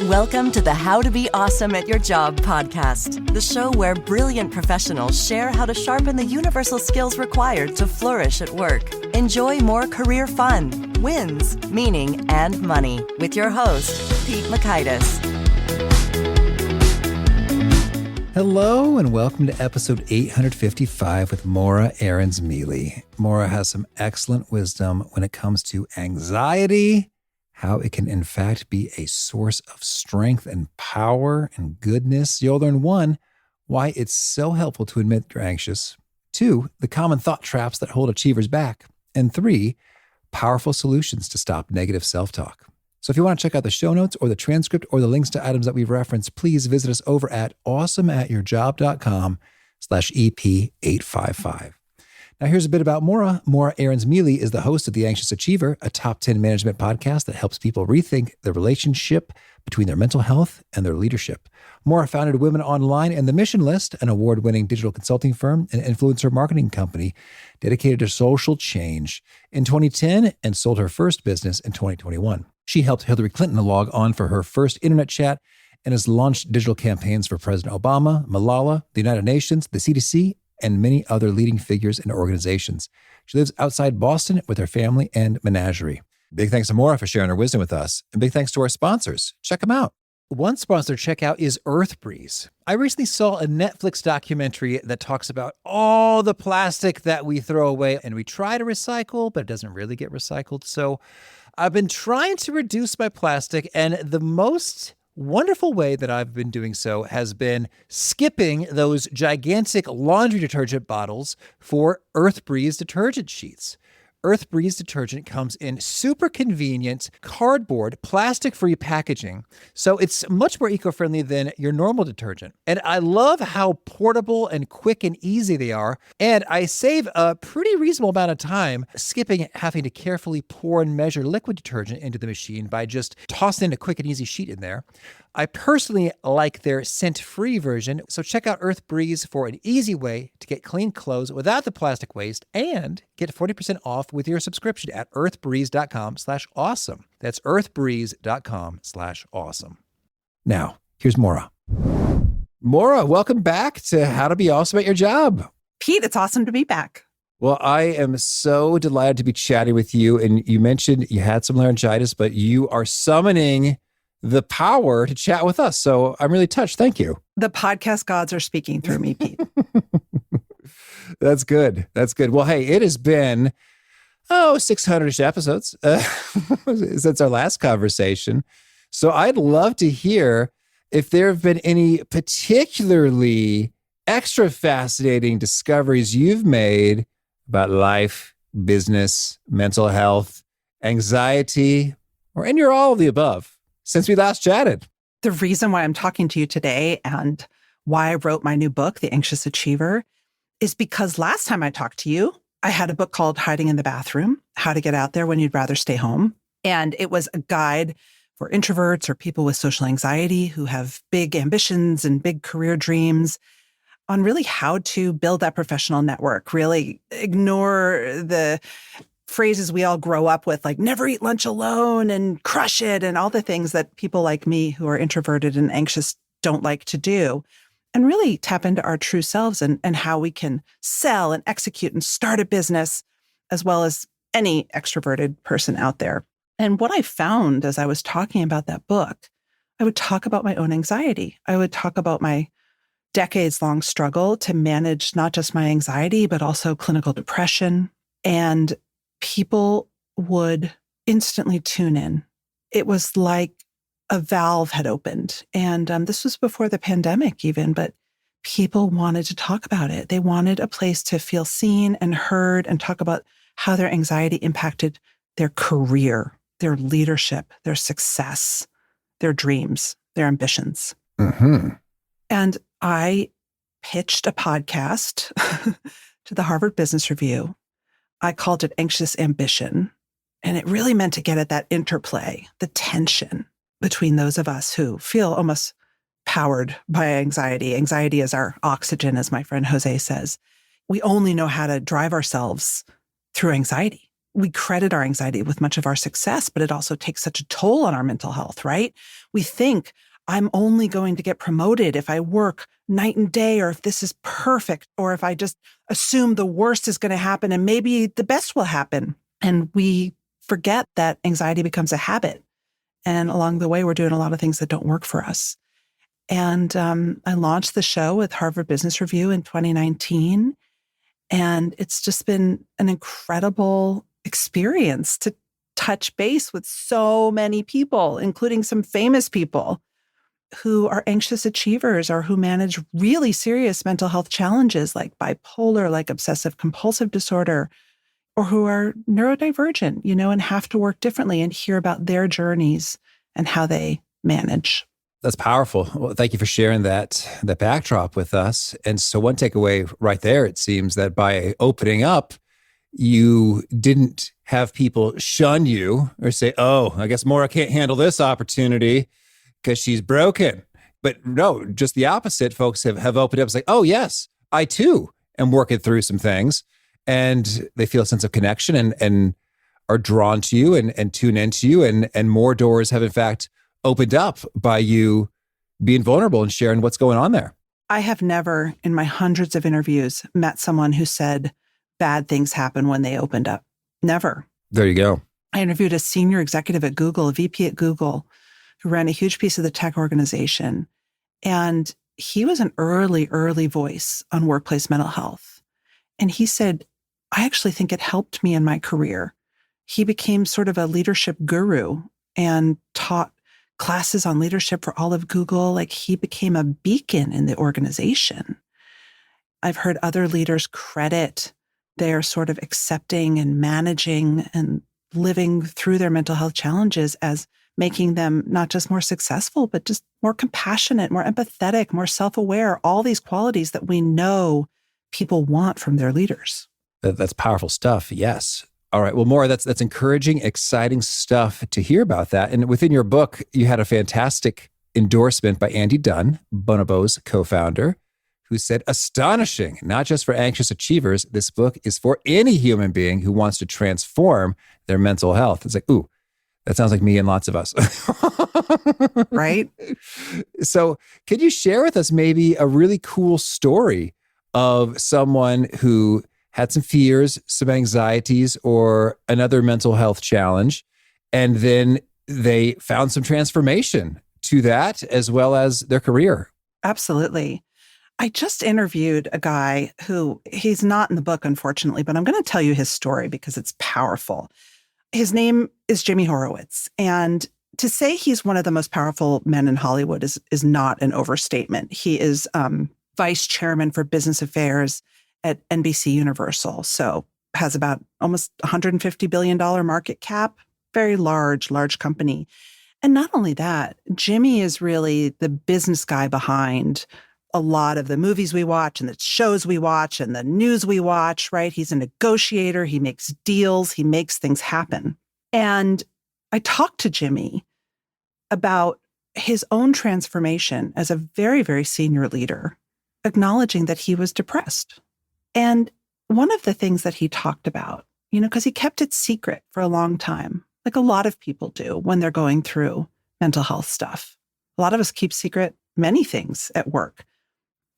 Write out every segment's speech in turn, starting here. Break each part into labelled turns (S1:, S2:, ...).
S1: Welcome to the How to Be Awesome at Your Job podcast, the show where brilliant professionals share how to sharpen the universal skills required to flourish at work. Enjoy more career fun, wins, meaning, and money with your host, Pete Makaitis.
S2: Hello and welcome to episode 855 with Morra Aarons-Mele. Morra has some excellent wisdom when it comes to anxiety, how it can in fact be a source of strength and power and goodness. You'll learn 1, why it's so helpful to admit you're anxious. 2, the common thought traps that hold achievers back. And 3, powerful solutions to stop negative self-talk. So if you want to check out the show notes or the transcript or the links to items that we've referenced, please visit us over at awesomeatyourjob.com/EP855. Now here's a bit about Morra. Morra Aarons-Mele is the host of The Anxious Achiever, a top 10 management podcast that helps people rethink the relationship between their mental health and their leadership. Morra founded Women Online and The Mission List, an award-winning digital consulting firm and influencer marketing company dedicated to social change, in 2010 and sold her first business in 2021. She helped Hillary Clinton log on for her first internet chat and has launched digital campaigns for President Obama, Malala, the United Nations, the CDC, and many other leading figures and organizations. She lives outside Boston with her family and menagerie. Big thanks to Morra for sharing her wisdom with us. And big thanks to our sponsors. Check them out. One sponsor to check out is EarthBreeze. I recently saw a Netflix documentary that talks about all the plastic that we throw away and we try to recycle, but it doesn't really get recycled. So I've been trying to reduce my plastic, and the most wonderful way that I've been doing so has been skipping those gigantic laundry detergent bottles for EarthBreeze detergent sheets. EarthBreeze detergent comes in super convenient cardboard, plastic-free packaging, so it's much more eco-friendly than your normal detergent. And I love how portable and quick and easy they are, and I save a pretty reasonable amount of time skipping having to carefully pour and measure liquid detergent into the machine by just tossing a quick and easy sheet in there. I personally like their scent-free version, so check out EarthBreeze for an easy way to get clean clothes without the plastic waste and get 40% off with your subscription at earthbreeze.com/awesome. That's earthbreeze.com/awesome. Now, here's Morra. Morra, welcome back to How to Be Awesome at Your Job.
S3: Pete, it's awesome to be back.
S2: Well, I am so delighted to be chatting with you. And you mentioned you had some laryngitis, but you are summoning the power to chat with us. So I'm really touched. Thank you.
S3: The podcast gods are speaking through me, Pete.
S2: That's good. That's good. Well, hey, it has been, 600-ish episodes since our last conversation. So I'd love to hear if there have been any particularly extra fascinating discoveries you've made about life, business, mental health, anxiety, or any or all of the above since we last chatted.
S3: The reason why I'm talking to you today and why I wrote my new book, The Anxious Achiever, is because last time I talked to you, I had a book called Hiding in the Bathroom, How to Get Out There When You'd Rather Stay Home. And it was a guide for introverts or people with social anxiety who have big ambitions and big career dreams on really how to build that professional network, really ignore the phrases we all grow up with, like never eat lunch alone and crush it and all the things that people like me who are introverted and anxious don't like to do, and really tap into our true selves and how we can sell and execute and start a business as well as any extroverted person out there. And what I found as I was talking about that book, I would talk about my own anxiety. I would talk about my decades-long struggle to manage not just my anxiety, but also clinical depression. And people would instantly tune in. It was like a valve had opened. And this was before the pandemic even, but people wanted to talk about it. They wanted a place to feel seen and heard and talk about how their anxiety impacted their career, their leadership, their success, their dreams, their ambitions.
S2: Mm-hmm.
S3: And I pitched a podcast to the Harvard Business Review. I called it Anxious Ambition. And it really meant to get at that interplay, the tension between those of us who feel almost powered by anxiety. Anxiety is our oxygen, as my friend Jose says. We only know how to drive ourselves through anxiety. we credit our anxiety with much of our success, but it also takes such a toll on our mental health, right? We think I'm only going to get promoted if I work night and day, or if this is perfect, or if I just assume the worst is going to happen and maybe the best will happen. And we forget that anxiety becomes a habit. And along the way, we're doing a lot of things that don't work for us. And I launched the show with Harvard Business Review in 2019. And it's just been an incredible experience to touch base with so many people, including some famous people who are anxious achievers or who manage really serious mental health challenges like bipolar, like obsessive compulsive disorder, or who are neurodivergent, and have to work differently, and hear about their journeys and how they manage.
S2: That's powerful. Well, thank you for sharing that backdrop with us. And so one takeaway right there, it seems that by opening up, you didn't have people shun you or say, oh, I guess Morra can't handle this opportunity because she's broken. But no, just the opposite. Folks have opened up. It's like, oh, yes, I too am working through some things. And they feel a sense of connection and are drawn to you and tune into you. And more doors have, in fact, opened up by you being vulnerable and sharing what's going on there.
S3: I have never, in my hundreds of interviews, met someone who said bad things happen when they opened up. Never.
S2: There you go.
S3: I interviewed a senior executive at Google, a VP at Google, who ran a huge piece of the tech organization. And he was an early voice on workplace mental health. And he said, I actually think it helped me in my career. He became sort of a leadership guru and taught classes on leadership for all of Google. Like, he became a beacon in the organization. I've heard other leaders credit their sort of accepting and managing and living through their mental health challenges as making them not just more successful, but just more compassionate, more empathetic, more self-aware, all these qualities that we know people want from their leaders.
S2: That's powerful stuff. Yes. All right. Well, Morra, that's encouraging, exciting stuff to hear about that. And within your book, you had a fantastic endorsement by Andy Dunn, Bonobo's co-founder, who said, astonishing, not just for anxious achievers, this book is for any human being who wants to transform their mental health. It's like, ooh, that sounds like me and lots of us.
S3: Right?
S2: So could you share with us maybe a really cool story of someone who had some fears, some anxieties, or another mental health challenge, and then they found some transformation to that as well as their career?
S3: Absolutely. I just interviewed a guy who, he's not in the book, unfortunately, but I'm going to tell you his story because it's powerful. His name is Jimmy Horowitz. And to say he's one of the most powerful men in Hollywood is not an overstatement. He is vice chairman for business affairs at NBC Universal. So has about almost $150 billion market cap, very large company. And not only that, Jimmy is really the business guy behind a lot of the movies we watch and the shows we watch and the news we watch, right? He's a negotiator. He makes deals. He makes things happen. And I talked to Jimmy about his own transformation as a very, very senior leader, acknowledging that he was depressed. And one of the things that he talked about, because he kept it secret for a long time, like a lot of people do when they're going through mental health stuff. A lot of us keep secret many things at work.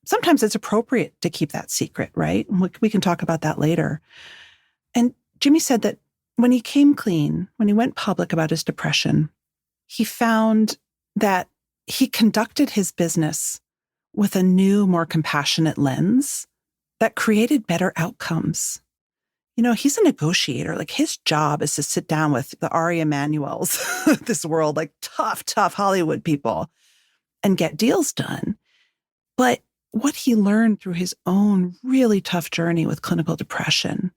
S3: Sometimes it's appropriate to keep that secret, right? We can talk about that later. And Jimmy said that when he came clean, when he went public about his depression, he found that he conducted his business with a new, more compassionate lens that created better outcomes. He's a negotiator. Like, his job is to sit down with the Ari Emanuels of this world, like tough Hollywood people, and get deals done. But what he learned through his own really tough journey with clinical depression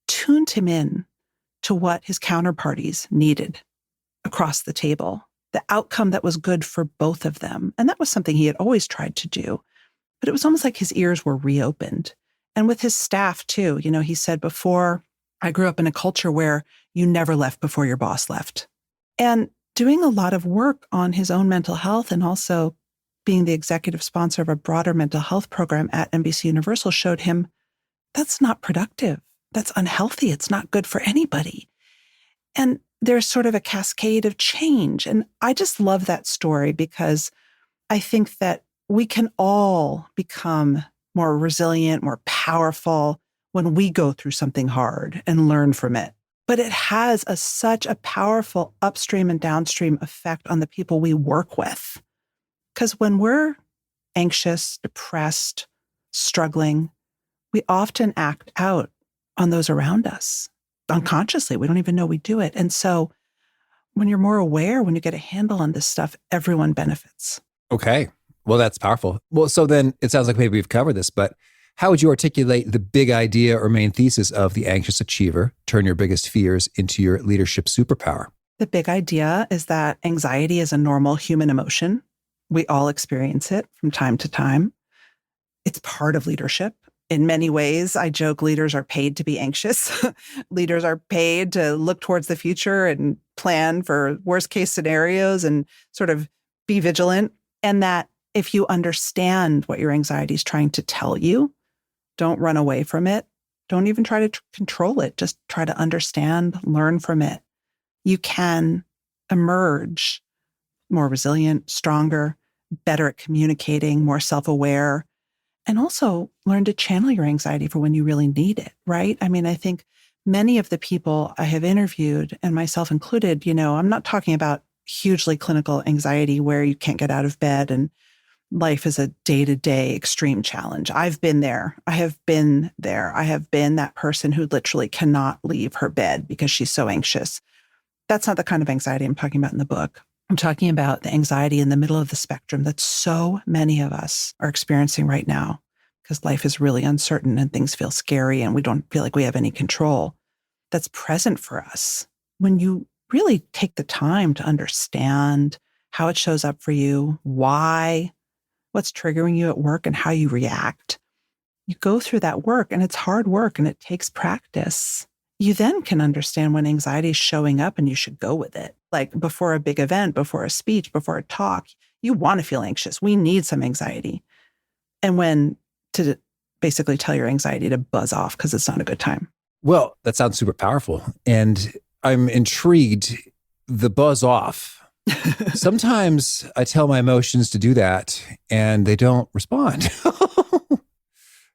S3: tuned him in to what his counterparties needed across the table, the outcome that was good for both of them. And that was something he had always tried to do. But it was almost like his ears were reopened. And with his staff too, he said, before, I grew up in a culture where you never left before your boss left. And doing a lot of work on his own mental health and also being the executive sponsor of a broader mental health program at NBC Universal showed him that's not productive. That's unhealthy. It's not good for anybody. And there's sort of a cascade of change. And I just love that story because I think that we can all become more resilient, more powerful when we go through something hard and learn from it. But it has such a powerful upstream and downstream effect on the people we work with. Because when we're anxious, depressed, struggling, we often act out on those around us unconsciously. We don't even know we do it. And so when you're more aware, when you get a handle on this stuff, everyone benefits.
S2: Okay. Well, that's powerful. Well, so then it sounds like maybe we've covered this, but how would you articulate the big idea or main thesis of The Anxious Achiever? Turn your biggest fears into your leadership superpower.
S3: The big idea is that anxiety is a normal human emotion. We all experience it from time to time. It's part of leadership. In many ways, I joke leaders are paid to be anxious. Leaders are paid to look towards the future and plan for worst case scenarios and sort of be vigilant. And that if you understand what your anxiety is trying to tell you, don't run away from it. Don't even try to control it. Just try to understand, learn from it. You can emerge more resilient, stronger, better at communicating, more self-aware, and also learn to channel your anxiety for when you really need it, right? I mean, I think many of the people I have interviewed, and myself included, I'm not talking about hugely clinical anxiety where you can't get out of bed and life is a day-to-day extreme challenge. I've been there. I have been there. I have been that person who literally cannot leave her bed because she's so anxious. That's not the kind of anxiety I'm talking about in the book. I'm talking about the anxiety in the middle of the spectrum that so many of us are experiencing right now because life is really uncertain and things feel scary and we don't feel like we have any control. That's present for us. When you really take the time to understand how it shows up for you, why, what's triggering you at work and how you react, you go through that work and it's hard work and it takes practice. You then can understand when anxiety is showing up and you should go with it. Like before a big event, before a speech, before a talk, you want to feel anxious. We need some anxiety. And when to basically tell your anxiety to buzz off because it's not a good time.
S2: Well, that sounds super powerful. And I'm intrigued, the buzz off. Sometimes I tell my emotions to do that and they don't respond.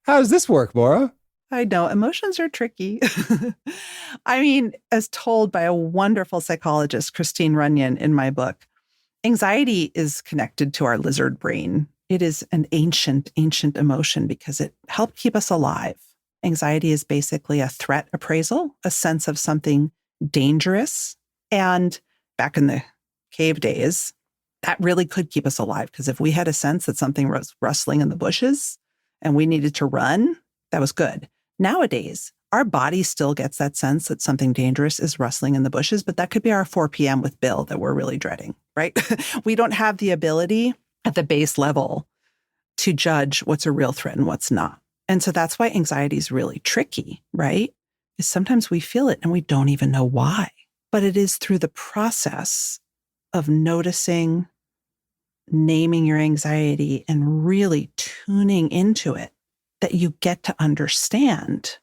S2: How does this work, Morra?
S3: I know emotions are tricky. I mean, as told by a wonderful psychologist, Christine Runyon, in my book, anxiety is connected to our lizard brain. It is an ancient emotion because it helped keep us alive. Anxiety is basically a threat appraisal, a sense of something dangerous. And back in the cave days, that really could keep us alive because if we had a sense that something was rustling in the bushes and we needed to run, that was good. Nowadays, our body still gets that sense that something dangerous is rustling in the bushes, but that could be our 4 p.m. with Bill that we're really dreading, right? We don't have the ability at the base level to judge what's a real threat and what's not. And so that's why anxiety is really tricky, right? Is sometimes we feel it and we don't even know why. But it is through the process of noticing, naming your anxiety, and really tuning into it that you get to understand,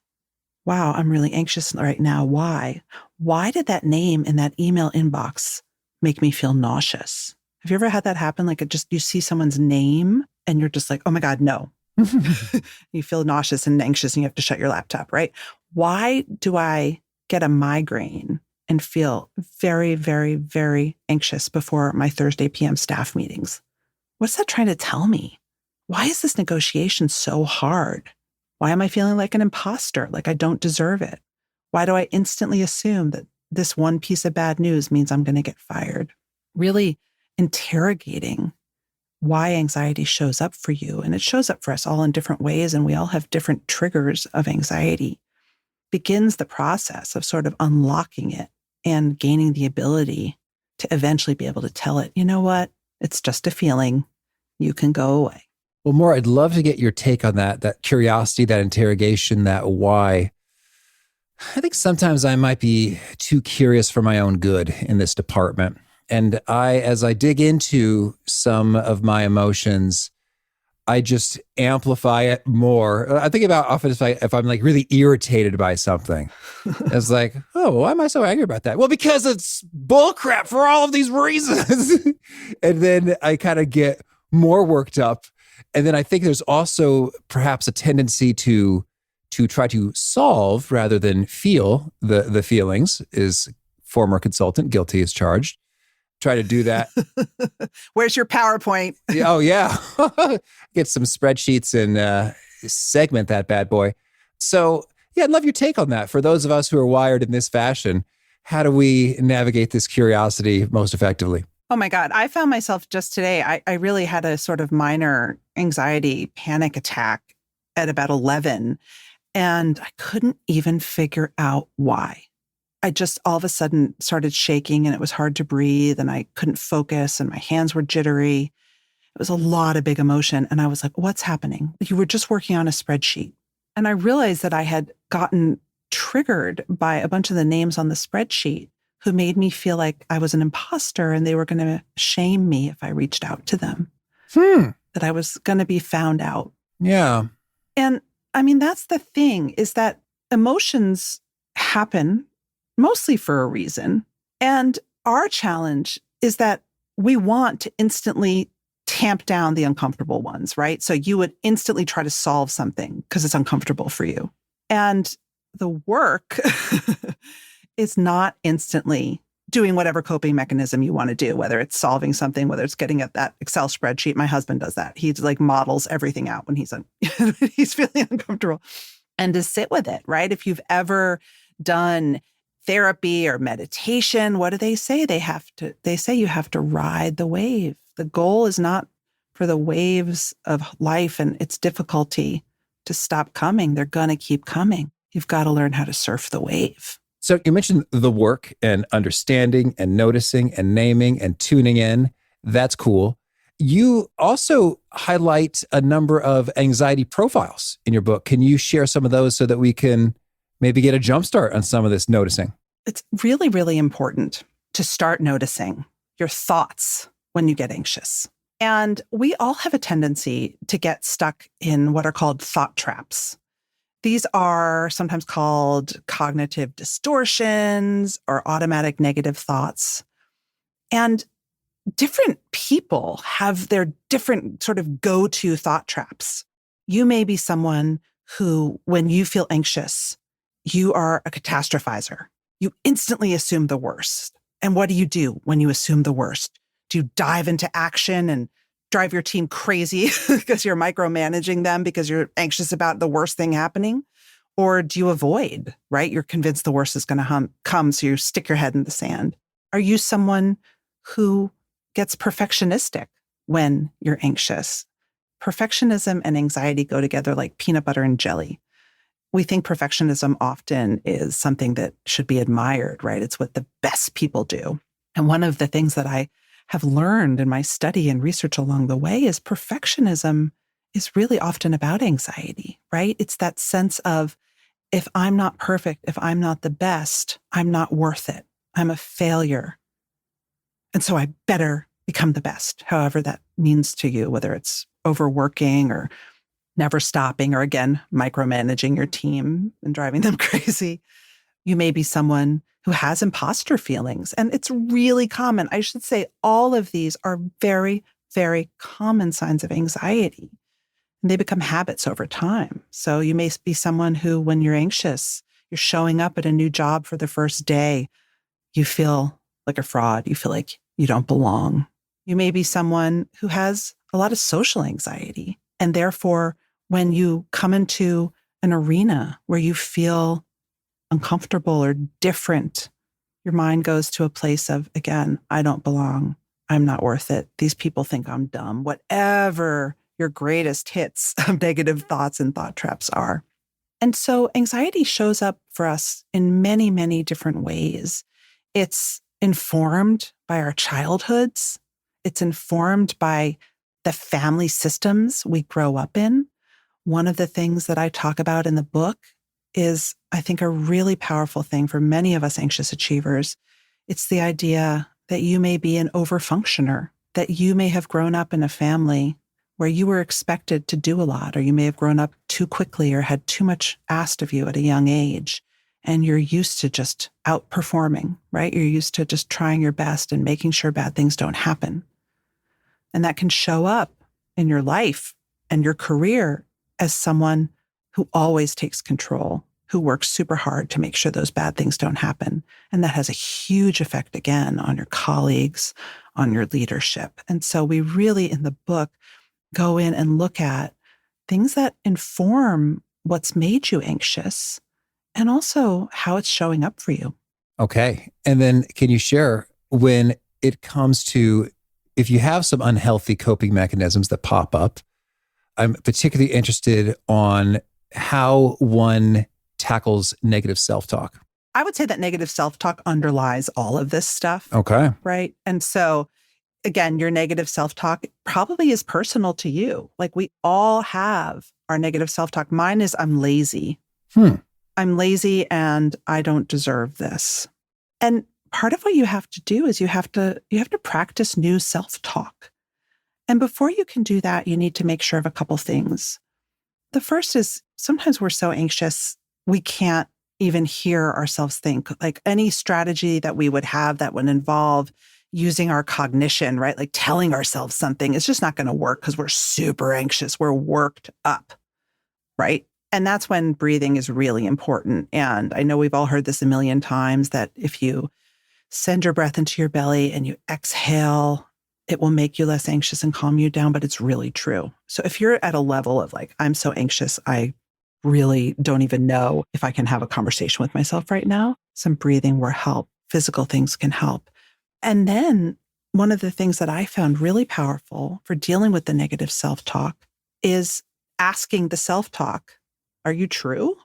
S3: wow, I'm really anxious right now. Why? Why did that name in that email inbox make me feel nauseous? Have you ever had that happen? Like you see someone's name and you're just like, oh my God, no. You feel nauseous and anxious and you have to shut your laptop, right? Why do I get a migraine and feel very, very, very anxious before my Thursday PM staff meetings? What's that trying to tell me? Why is this negotiation so hard? Why am I feeling like an imposter, like I don't deserve it? Why do I instantly assume that this one piece of bad news means I'm going to get fired? Really interrogating why anxiety shows up for you. And it shows up for us all in different ways, and we all have different triggers of anxiety. Begins the process of sort of unlocking it and gaining the ability to eventually be able to tell it, you know what? It's just a feeling. You can go away.
S2: Well, Morra, I'd love to get your take on that curiosity, that interrogation, that why. I think sometimes I might be too curious for my own good in this department. And as I dig into some of my emotions, I just amplify it more. I think about often if I'm like really irritated by something. It's like, oh, why am I so angry about that? Well, because it's bullcrap for all of these reasons. And then I kind of get more worked up. And then I think there's also perhaps a tendency to try to solve rather than feel the feelings. Is former consultant guilty as charged. Try to do that.
S3: Where's your PowerPoint?
S2: Oh, yeah. Get some spreadsheets and segment that bad boy. So, yeah, I'd love your take on that. For those of us who are wired in this fashion, how do we navigate this curiosity most effectively?
S3: Oh my God. I found myself just today, I really had a sort of minor anxiety panic attack at about 11, and I couldn't even figure out why. I just all of a sudden started shaking and it was hard to breathe and I couldn't focus and my hands were jittery. It was a lot of big emotion. And I was like, what's happening? You were just working on a spreadsheet. And I realized that I had gotten triggered by a bunch of the names on the spreadsheet who made me feel like I was an imposter and they were going to shame me if I reached out to them, that I was going to be found out.
S2: Yeah.
S3: And I mean, that's the thing, is that emotions happen mostly for a reason. And our challenge is that we want to instantly tamp down the uncomfortable ones, right? So you would instantly try to solve something because it's uncomfortable for you. And the work is not instantly doing whatever coping mechanism you want to do, whether it's solving something, whether it's getting at that Excel spreadsheet. My husband does that. He like models everything out when he's he's feeling uncomfortable. And to sit with it, right? If you've ever done therapy or meditation, what do they say? They say you have to ride the wave. The goal is not for the waves of life and its difficulty to stop coming. They're going to keep coming. You've got to learn how to surf the wave.
S2: So you mentioned the work and understanding and noticing and naming and tuning in. That's cool. You also highlight a number of anxiety profiles in your book. Can you share some of those so that we can maybe get a jump start on some of this noticing?
S3: It's really, really important to start noticing your thoughts when you get anxious. And we all have a tendency to get stuck in what are called thought traps. These are sometimes called cognitive distortions or automatic negative thoughts. And different people have their different sort of go-to thought traps. You may be someone who, when you feel anxious, you are a catastrophizer. You instantly assume the worst. And what do you do when you assume the worst? Do you dive into action and drive your team crazy because you're micromanaging them because you're anxious about the worst thing happening? Or do you avoid, right? You're convinced the worst is going to come, so you stick your head in the sand. Are you someone who gets perfectionistic when you're anxious? Perfectionism and anxiety go together like peanut butter and jelly. We think perfectionism often is something that should be admired, right? It's what the best people do. And one of the things that I have learned in my study and research along the way is perfectionism is really often about anxiety, right? It's that sense of, if I'm not perfect, if I'm not the best, I'm not worth it. I'm a failure. And so I better become the best, however that means to you, whether it's overworking or never stopping, or again, micromanaging your team and driving them crazy. You may be someone who has imposter feelings, and it's really common. I should say all of these are very, very common signs of anxiety, and they become habits over time. So you may be someone who, when you're anxious, you're showing up at a new job for the first day, you feel like a fraud. You feel like you don't belong. You may be someone who has a lot of social anxiety, and therefore, when you come into an arena where you feel uncomfortable or different, your mind goes to a place of, again, I don't belong. I'm not worth it. These people think I'm dumb. Whatever your greatest hits of negative thoughts and thought traps are. And so anxiety shows up for us in many, many different ways. It's informed by our childhoods. It's informed by the family systems we grow up in. One of the things that I talk about in the book is, I think, a really powerful thing for many of us anxious achievers. It's the idea that you may be an overfunctioner, that you may have grown up in a family where you were expected to do a lot, or you may have grown up too quickly or had too much asked of you at a young age, and you're used to just outperforming, right? You're used to just trying your best and making sure bad things don't happen. And that can show up in your life and your career as someone who always takes control, who works super hard to make sure those bad things don't happen. And that has a huge effect, again, on your colleagues, on your leadership. And so we really, in the book, go in and look at things that inform what's made you anxious and also how it's showing up for you.
S2: Okay. And then can you share, when it comes to, if you have some unhealthy coping mechanisms that pop up, I'm particularly interested on how one tackles negative self-talk.
S3: I would say that negative self-talk underlies all of this stuff.
S2: Okay.
S3: Right? And so, again, your negative self-talk probably is personal to you. Like, we all have our negative self-talk. Mine is, I'm lazy. I'm lazy and I don't deserve this. And part of what you have to do is you have to practice new self-talk. And before you can do that, you need to make sure of a couple things. The first is, sometimes we're so anxious, we can't even hear ourselves think. Like, any strategy that we would have that would involve using our cognition, right? Like telling ourselves something, it's just not going to work because we're super anxious. We're worked up, right? And that's when breathing is really important. And I know we've all heard this a million times, that if you send your breath into your belly and you exhale, it will make you less anxious and calm you down, but it's really true. So if you're at a level of like, I'm so anxious, I really don't even know if I can have a conversation with myself right now, some breathing will help. Physical things can help. And then one of the things that I found really powerful for dealing with the negative self-talk is asking the self-talk, are you true?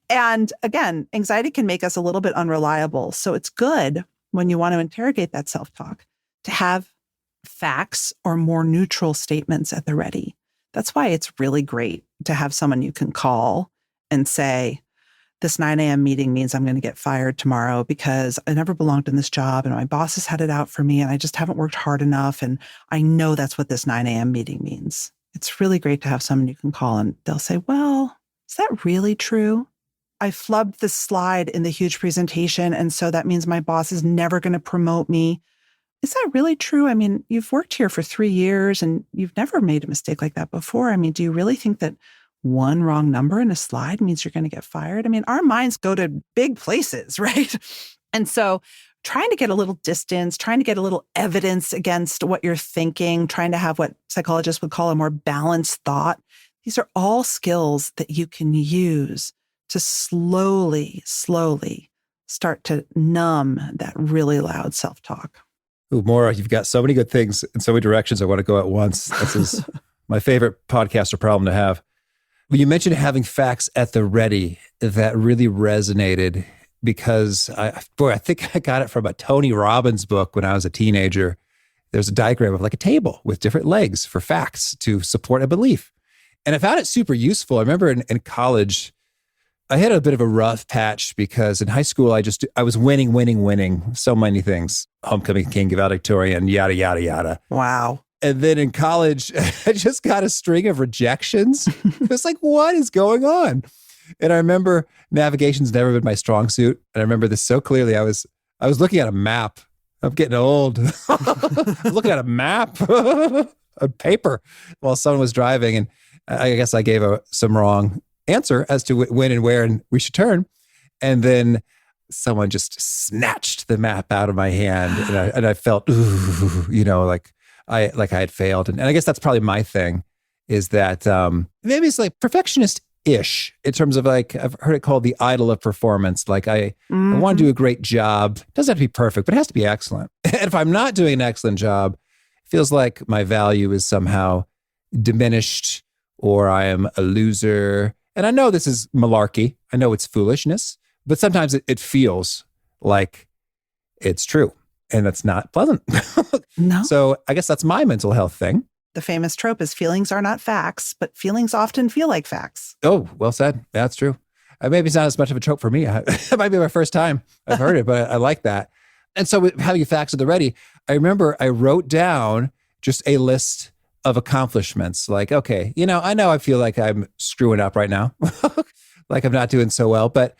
S3: And again, anxiety can make us a little bit unreliable. So it's good when you want to interrogate that self-talk to have facts or more neutral statements at the ready. That's why it's really great to have someone you can call and say, this 9 a.m. meeting means I'm going to get fired tomorrow because I never belonged in this job and my boss has had it out for me and I just haven't worked hard enough. And I know that's what this 9 a.m. meeting means. It's really great to have someone you can call and they'll say, well, is that really true? I flubbed this slide in the huge presentation, and so that means my boss is never going to promote me. Is that really true? I mean, you've worked here for 3 years and you've never made a mistake like that before. I mean, do you really think that one wrong number in a slide means you're going to get fired? I mean, our minds go to big places, right? And so trying to get a little distance, trying to get a little evidence against what you're thinking, trying to have what psychologists would call a more balanced thought. These are all skills that you can use to slowly start to numb that really loud self-talk.
S2: Ooh, Morra, you've got so many good things in so many directions I want to go at once. This is my favorite podcaster problem to have. When you mentioned having facts at the ready, that really resonated because I think I got it from a Tony Robbins book when I was a teenager. There's a diagram of like a table with different legs for facts to support a belief. And I found it super useful. I remember in college, I had a bit of a rough patch because in high school, I was winning so many things. Homecoming king, valedictorian, yada, yada, yada.
S3: Wow.
S2: And then in college, I just got a string of rejections. It was like, what is going on? And I remember navigation's never been my strong suit. And I remember this so clearly. I was looking at a map. I'm getting old. I was looking at a map, a paper, while someone was driving. And I guess I gave some wrong answer as to when and where and we should turn. And then someone just snatched the map out of my hand. And I felt, ooh, like I had failed. And I guess that's probably my thing, is that maybe it's like perfectionist-ish in terms of like, I've heard it called the idol of performance. Like I want to do a great job. It doesn't have to be perfect, but it has to be excellent. And if I'm not doing an excellent job, it feels like my value is somehow diminished or I am a loser. And I know this is malarkey. I know it's foolishness, but sometimes it feels like it's true. And that's not pleasant.
S3: No.
S2: So I guess that's my mental health thing.
S3: The famous trope is feelings are not facts, but feelings often feel like facts.
S2: Oh, well said. That's true. Maybe it's not as much of a trope for me. It might be my first time I've heard it, but I like that. And so with having facts at the ready, I remember I wrote down just a list of accomplishments. Like, okay, I know I feel like I'm screwing up right now, like I'm not doing so well, but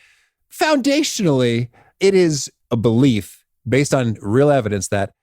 S2: foundationally, it is a belief based on real evidence that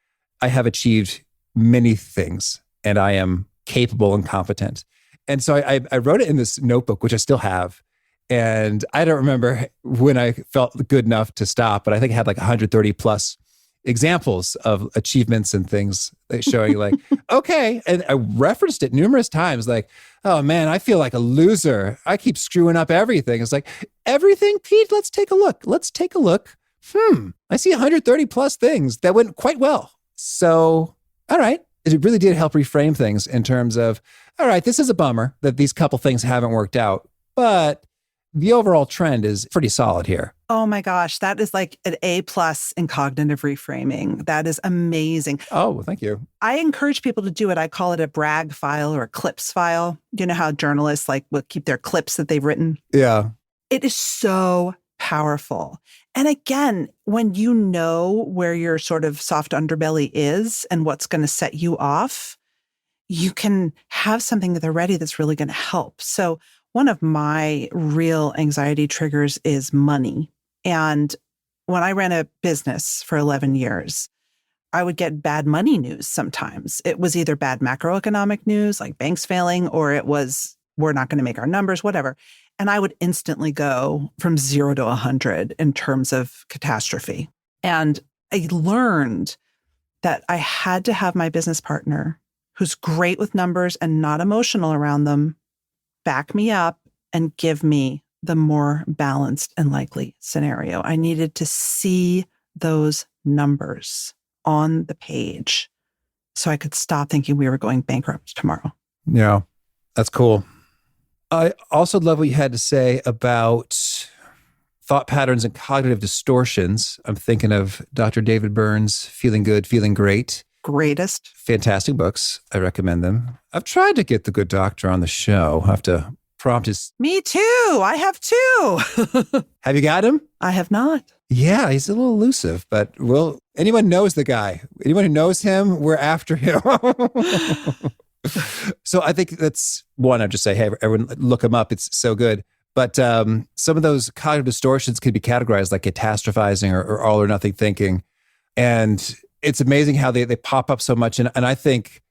S2: I have achieved many things and I am capable and competent. And so I wrote it in this notebook, which I still have. And I don't remember when I felt good enough to stop, but I think I had like 130 plus examples of achievements and things showing like, okay. And I referenced it numerous times, like, oh man, I feel like a loser. I keep screwing up everything. It's like, everything, Pete, let's take a look. I see 130 plus things that went quite well. So, all right. It really did help reframe things in terms of, all right, this is a bummer that these couple things haven't worked out, but the overall trend is pretty solid here.
S3: Oh my gosh, that is like an A+ in cognitive reframing. That is amazing.
S2: Oh, well, thank you.
S3: I encourage people to do it. I call it a brag file or a clips file. You know how journalists will keep their clips that they've written?
S2: Yeah.
S3: It is so powerful. And again, when you know where your sort of soft underbelly is and what's going to set you off, you can have something at the ready that's really going to help. So one of my real anxiety triggers is money. And when I ran a business for 11 years, I would get bad money news sometimes. It was either bad macroeconomic news, like banks failing, or it was, we're not going to make our numbers, whatever. And I would instantly go from 0 to 100 in terms of catastrophe. And I learned that I had to have my business partner, who's great with numbers and not emotional around them, back me up and give me the more balanced and likely scenario. I needed to see those numbers on the page so I could stop thinking we were going bankrupt tomorrow.
S2: Yeah, that's cool. I also love what you had to say about thought patterns and cognitive distortions. I'm thinking of Dr. David Burns' Feeling Good, Feeling Great.
S3: Greatest.
S2: Fantastic books. I recommend them. I've tried to get the good doctor on the show. I have to prompt his...
S3: Me too. I have too.
S2: Have you got him?
S3: I have not.
S2: Yeah, he's a little elusive, but anyone knows the guy. Anyone who knows him, we're after him. So I think that's one, I'd just say, hey, everyone look him up. It's so good. But some of those cognitive distortions can be categorized like catastrophizing or all or nothing thinking. And it's amazing how they pop up so much. And I think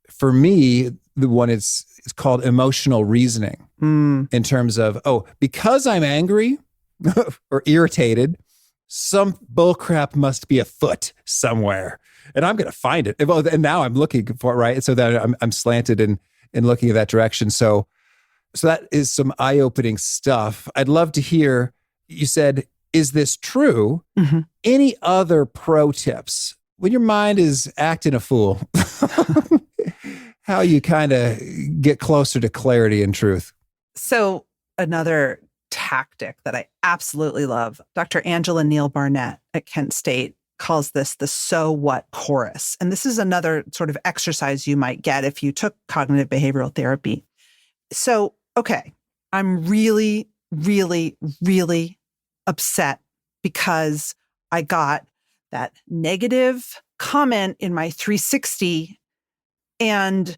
S2: for me, the one is called emotional reasoning in terms of, because I'm angry or irritated, some bullcrap must be afoot somewhere. And I'm going to find it. And now I'm looking for it, right? So that I'm slanted in looking in that direction. So that is some eye-opening stuff. I'd love to hear, you said, is this true? Mm-hmm. Any other pro tips? When your mind is acting a fool, how you kind of get closer to clarity and truth? So
S3: another tactic that I absolutely love, Dr. Angela Neal Barnett at Kent State calls this the so what chorus. And this is another sort of exercise you might get if you took cognitive behavioral therapy. So, okay, I'm really, really, really upset because I got that negative comment in my 360 and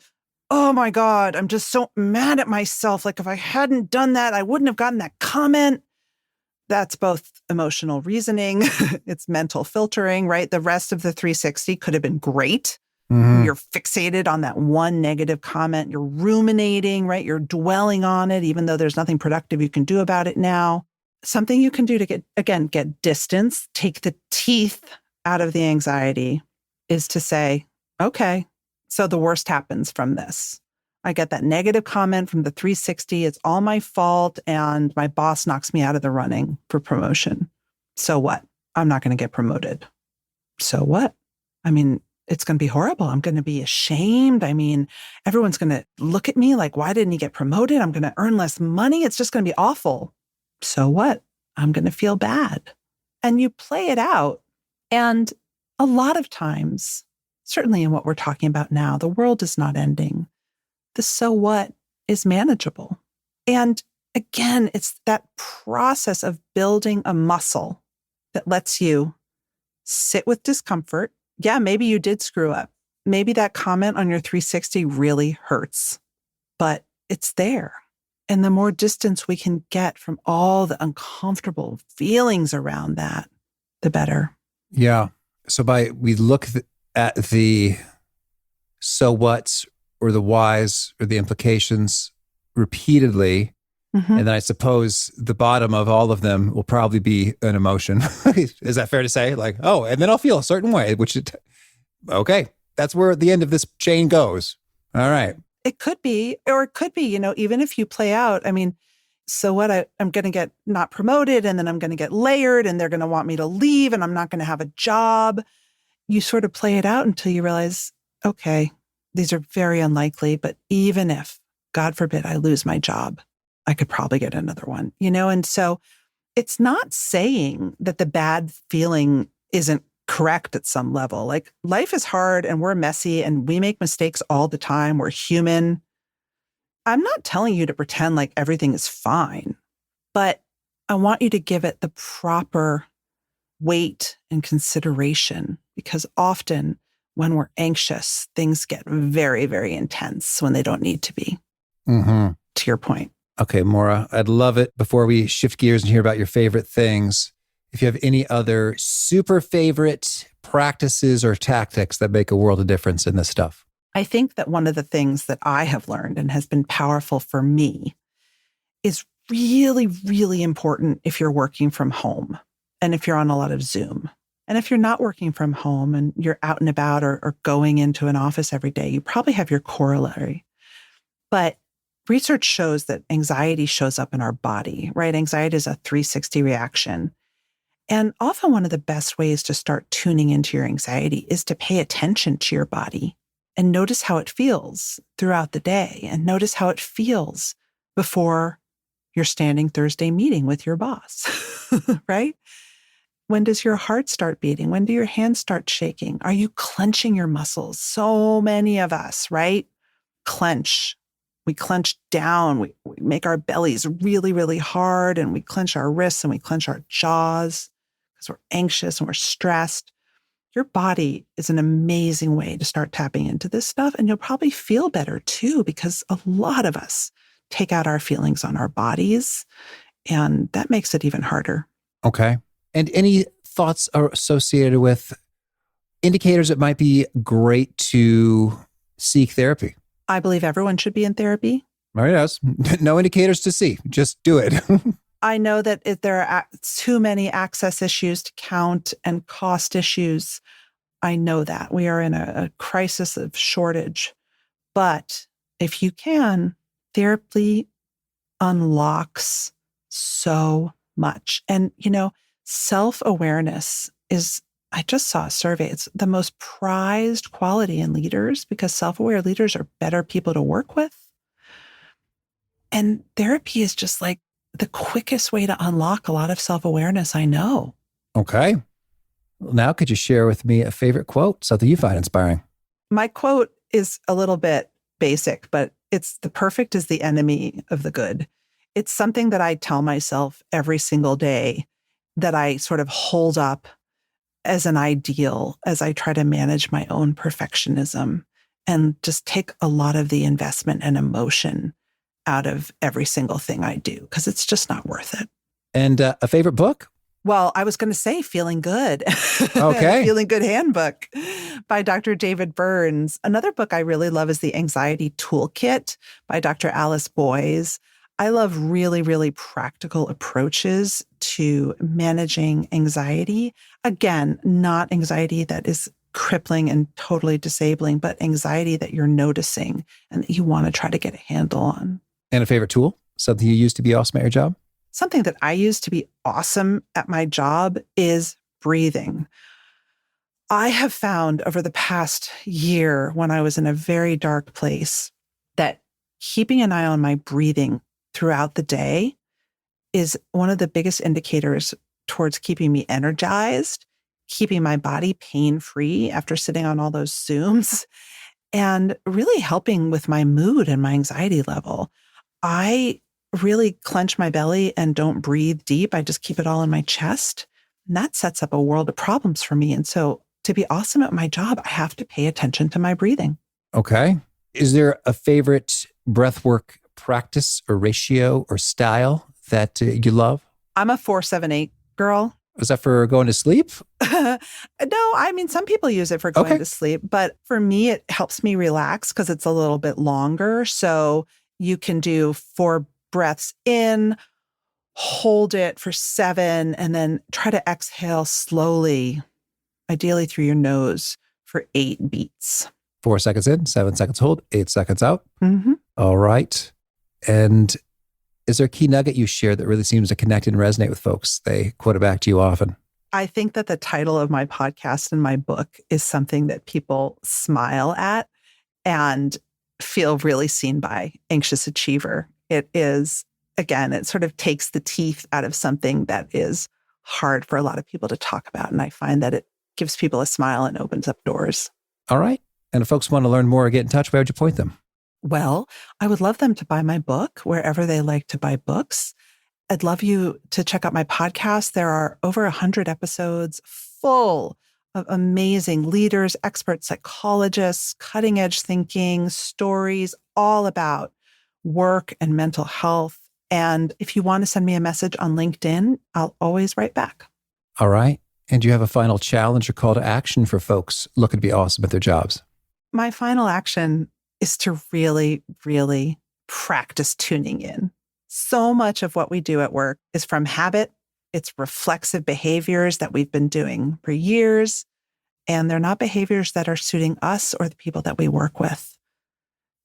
S3: oh my God, I'm just so mad at myself. Like if I hadn't done that, I wouldn't have gotten that comment. That's both emotional reasoning, it's mental filtering, right? The rest of the 360 could have been great. Mm-hmm. You're fixated on that one negative comment. You're ruminating, right? You're dwelling on it, even though there's nothing productive you can do about it now. Something you can do to get distance, take the teeth out of the anxiety is to say, okay, so the worst happens from this. I get that negative comment from the 360. It's all my fault. And my boss knocks me out of the running for promotion. So what? I'm not going to get promoted. So what? I mean, it's going to be horrible. I'm going to be ashamed. I mean, everyone's going to look at me like, why didn't he get promoted? I'm going to earn less money. It's just going to be awful. So what? I'm going to feel bad. And you play it out. And a lot of times, certainly in what we're talking about now, the world is not ending. The so what is manageable. And again, it's that process of building a muscle that lets you sit with discomfort. Yeah, maybe you did screw up. maybe that comment on your 360 really hurts, but it's there. And the more distance we can get from all the uncomfortable feelings around that, the better.
S2: Yeah. So we look at the so whats or the whys or the implications repeatedly.
S3: Mm-hmm.
S2: And then I suppose the bottom of all of them will probably be an emotion. Is that fair to say? Like, oh, and then I'll feel a certain way, okay, that's where the end of this chain goes. All right.
S3: It could be, or it could be, even if you play out, so what, I'm going to get not promoted, and then I'm going to get layered, and they're going to want me to leave, and I'm not going to have a job. You sort of play it out until you realize, okay, these are very unlikely, but even if, God forbid, I lose my job, I could probably get another one, And so it's not saying that the bad feeling isn't correct at some level. Like, life is hard and we're messy and we make mistakes all the time. We're human. I'm not telling you to pretend like everything is fine, but I want you to give it the proper weight and consideration, because often when we're anxious, things get very, very intense when they don't need to be.
S2: Mm-hmm.
S3: To your point.
S2: Okay, Morra, I'd love it, before we shift gears and hear about your favorite things, if you have any other super favorite practices or tactics that make a world of difference in this stuff.
S3: I think that one of the things that I have learned and has been powerful for me is really, really important if you're working from home and if you're on a lot of Zoom. And if you're not working from home and you're out and about or going into an office every day, you probably have your corollary. But research shows that anxiety shows up in our body, right? Anxiety is a 360 reaction. And often one of the best ways to start tuning into your anxiety is to pay attention to your body and notice how it feels throughout the day, and notice how it feels before your standing Thursday meeting with your boss, right? When does your heart start beating? When do your hands start shaking? Are you clenching your muscles? So many of us, right? Clench. We clench down. We make our bellies really, really hard, and we clench our wrists and we clench our jaws because we're anxious and we're stressed. Your body is an amazing way to start tapping into this stuff, and you'll probably feel better too, because a lot of us take out our feelings on our bodies, and that makes it even harder.
S2: Okay. And any thoughts are associated with indicators it might be great to seek therapy?
S3: I believe everyone should be in therapy.
S2: Yes. No indicators to see. Just do it.
S3: I know that if there are too many access issues to count and cost issues. I know that. We are in a crisis of shortage. But if you can, therapy unlocks so much. And, self-awareness is, I just saw a survey, it's the most prized quality in leaders, because self-aware leaders are better people to work with. And therapy is just like the quickest way to unlock a lot of self-awareness I know.
S2: Okay. Well, now could you share with me a favorite quote, something you find inspiring?
S3: My quote is a little bit basic, but it's the perfect is the enemy of the good. It's something that I tell myself every single day, that I sort of hold up as an ideal as I try to manage my own perfectionism and just take a lot of the investment and emotion out of every single thing I do, because it's just not worth it.
S2: And a favorite book?
S3: Well, I was going to say Feeling Good.
S2: Okay.
S3: Feeling Good Handbook by Dr. David Burns. Another book I really love is The Anxiety Toolkit by Dr. Alice Boyes. I love really, really practical approaches to managing anxiety. Again, not anxiety that is crippling and totally disabling, but anxiety that you're noticing and that you want to try to get a handle on.
S2: And a favorite tool? Something you use to be awesome at your job?
S3: Something that I use to be awesome at my job is breathing. I have found over the past year, when I was in a very dark place, that keeping an eye on my breathing throughout the day is one of the biggest indicators towards keeping me energized, keeping my body pain-free after sitting on all those Zooms, and really helping with my mood and my anxiety level. I really clench my belly and don't breathe deep. I just keep it all in my chest. And that sets up a world of problems for me. And so to be awesome at my job, I have to pay attention to my breathing.
S2: Okay. Is there a favorite breathwork practice or ratio or style that you love?
S3: I'm a 4-7-8 girl.
S2: Is that for going to sleep?
S3: No, I mean, some people use it for going to sleep, but for me, it helps me relax because it's a little bit longer. So you can do 4 breaths in, hold it for 7, and then try to exhale slowly, ideally through your nose for 8 beats.
S2: 4 seconds in, 7 seconds hold, 8 seconds out.
S3: Mm-hmm.
S2: All right. And is there a key nugget you share that really seems to connect and resonate with folks? They quote it back to you often.
S3: I think that the title of my podcast and my book is something that people smile at and feel really seen by. Anxious Achiever. It is, again, it sort of takes the teeth out of something that is hard for a lot of people to talk about. And I find that it gives people a smile and opens up doors.
S2: All right. And if folks want to learn more or get in touch, where would you point them?
S3: Well, I would love them to buy my book wherever they like to buy books. I'd love you to check out my podcast. There are over 100 episodes full of amazing leaders, experts, psychologists, cutting edge thinking, stories all about work and mental health. And if you want to send me a message on LinkedIn, I'll always write back.
S2: All right. And do you have a final challenge or call to action for folks looking to be awesome at their jobs?
S3: My final action is to really, really practice tuning in. So much of what we do at work is from habit. It's reflexive behaviors that we've been doing for years, and they're not behaviors that are suiting us or the people that we work with.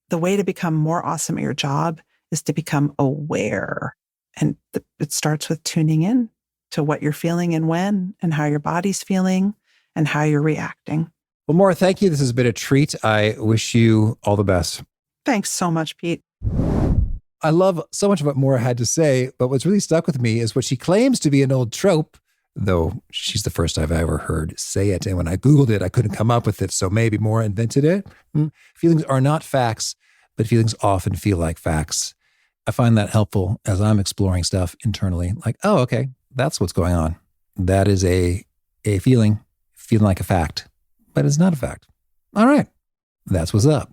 S3: The way to become more awesome at your job is to become aware. And it starts with tuning in to what you're feeling and when, and how your body's feeling and how you're reacting.
S2: Well, Morra, thank you. This has been a treat. I wish you all the best.
S3: Thanks so much, Pete.
S2: I love so much of what Morra had to say, but what's really stuck with me is what she claims to be an old trope, though she's the first I've ever heard say it. And when I Googled it, I couldn't come up with it. So maybe Morra invented it. Feelings are not facts, but feelings often feel like facts. I find that helpful as I'm exploring stuff internally. Like, oh, okay, that's what's going on. That is a feeling like a fact, but it's not a fact. All right, that's what's up.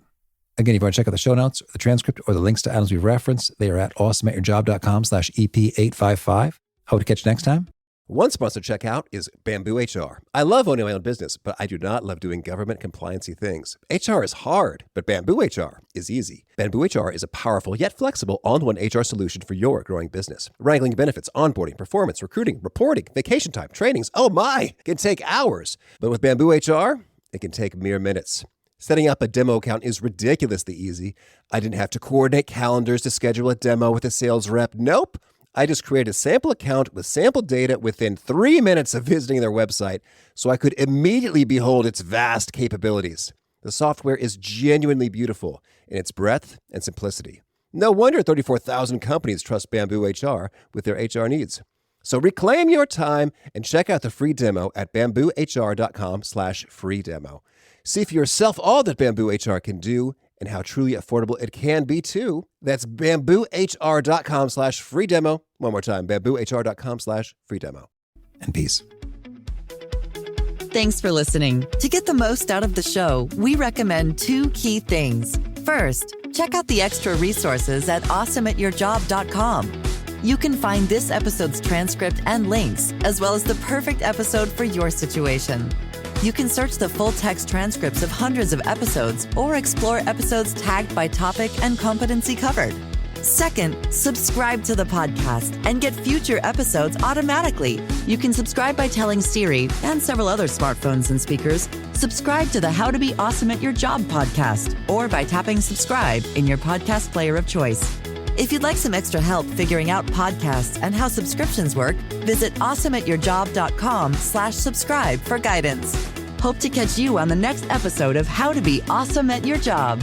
S2: Again, if you want to check out the show notes, or the transcript, or the links to items we've referenced, they are at awesomeatyourjob.com/EP855. Hope to catch you next time.
S4: One sponsored checkout is Bamboo HR. I love owning my own business, but I do not love doing government compliancy things. HR is hard, but Bamboo HR is easy. Bamboo HR is a powerful yet flexible all-in-one HR solution for your growing business. Wrangling benefits, onboarding, performance, recruiting, reporting, vacation time, trainings, oh my, can take hours. But with Bamboo HR, it can take mere minutes. Setting up a demo account is ridiculously easy. I didn't have to coordinate calendars to schedule a demo with a sales rep. Nope. I just created a sample account with sample data within 3 minutes of visiting their website, so I could immediately behold its vast capabilities. The software is genuinely beautiful in its breadth and simplicity. No wonder 34,000 companies trust Bamboo HR with their HR needs. So reclaim your time and check out the free demo at bamboohr.com/free demo. See for yourself all that Bamboo HR can do and how truly affordable it can be too. That's bamboohr.com/free demo. One more time, bamboohr.com/free demo.
S2: And peace.
S1: Thanks for listening. To get the most out of the show, we recommend 2 key things. First, check out the extra resources at awesomeatyourjob.com. You can find this episode's transcript and links, as well as the perfect episode for your situation. You can search the full-text transcripts of hundreds of episodes or explore episodes tagged by topic and competency covered. Second, subscribe to the podcast and get future episodes automatically. You can subscribe by telling Siri and several other smartphones and speakers, subscribe to the How to Be Awesome at Your Job podcast, or by tapping subscribe in your podcast player of choice. If you'd like some extra help figuring out podcasts and how subscriptions work, visit awesomeatyourjob.com/subscribe for guidance. Hope to catch you on the next episode of How to Be Awesome at Your Job.